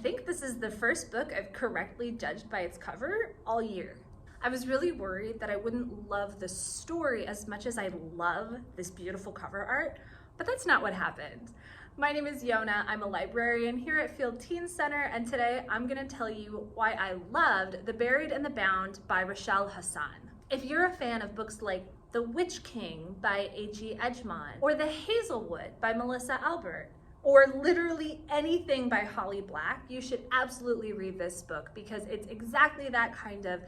think this is the first book I've correctly judged by its cover all year. I was really worried that I wouldn't love the story as much as I love this beautiful cover art, but that's not what happened. My name is Yona, I'm a librarian here at Field Teen Center, and today I'm gonna tell you why I loved The Buried and the Bound by Rochelle Hassan. If you're a fan of books like The Witch King by A.G. Edgemont, or The Hazelwood by Melissa Albert, or literally anything by Holly Black, you should absolutely read this book because it's exactly that kind of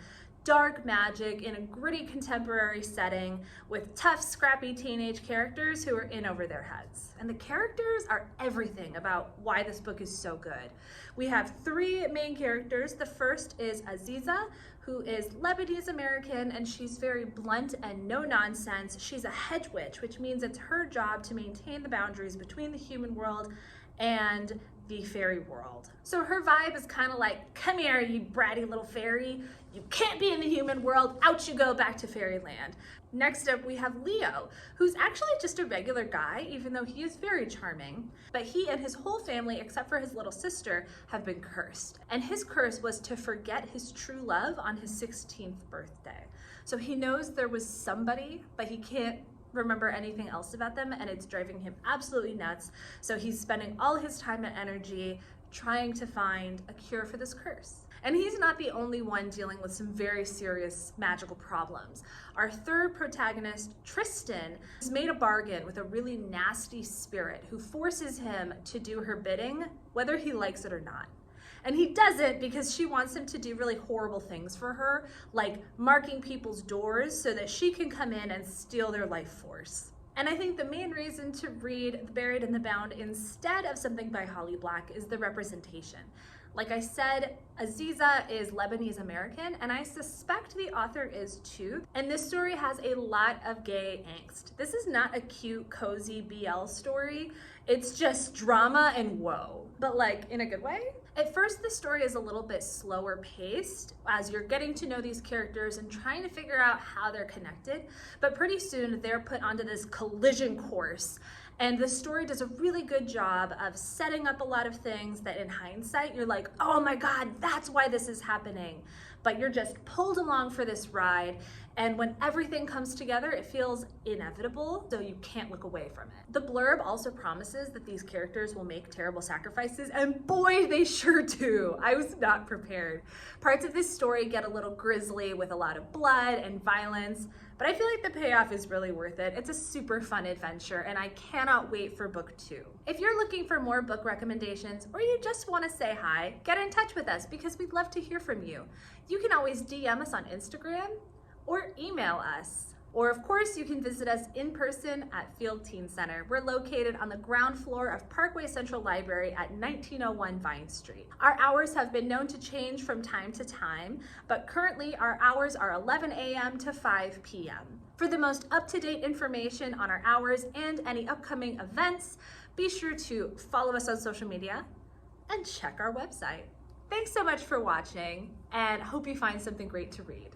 dark magic in a gritty contemporary setting with tough, scrappy teenage characters who are in over their heads. And the characters are everything about why this book is so good. We have three main characters. The first is Aziza, who is Lebanese American, and she's very blunt and no nonsense. She's a hedge witch, which means it's her job to maintain the boundaries between the human world and the fairy world. So her vibe is kind of like, come here, you bratty little fairy. You can't be in the human world, out you go back to fairyland. Next up, we have Leo, who's actually just a regular guy, even though he is very charming. But he and his whole family, except for his little sister, have been cursed. And his curse was to forget his true love on his 16th birthday. So he knows there was somebody, but he can't remember anything else about them, and it's driving him absolutely nuts. So he's spending all his time and energy trying to find a cure for this curse. And he's not the only one dealing with some very serious magical problems. Our third protagonist, Tristan, has made a bargain with a really nasty spirit who forces him to do her bidding, whether he likes it or not. And he does it because she wants him to do really horrible things for her, like marking people's doors so that she can come in and steal their life force. And I think the main reason to read The Buried and the Bound instead of something by Holly Black is the representation. Like I said, Aziza is Lebanese American, and I suspect the author is too. And this story has a lot of gay angst. This is not a cute, cozy BL story. It's just drama and woe, but like in a good way. At first, the story is a little bit slower paced as you're getting to know these characters and trying to figure out how they're connected. But pretty soon they're put onto this collision course. And the story does a really good job of setting up a lot of things that in hindsight, you're like, oh my God, that's why this is happening. But you're just pulled along for this ride. And when everything comes together, it feels inevitable, so you can't look away from it. The blurb also promises that these characters will make terrible sacrifices, and boy, they sure do. I was not prepared. Parts of this story get a little grisly with a lot of blood and violence, but I feel like the payoff is really worth it. It's a super fun adventure, and I cannot wait for book 2. If you're looking for more book recommendations, or you just want to say hi, get in touch with us because we'd love to hear from you. You can always DM us on Instagram or email us. Or of course, you can visit us in person at Field Teen Center. We're located on the ground floor of Parkway Central Library at 1901 Vine Street. Our hours have been known to change from time to time, but currently our hours are 11 a.m. to 5 p.m. For the most up-to-date information on our hours and any upcoming events, be sure to follow us on social media and check our website. Thanks so much for watching, and hope you find something great to read.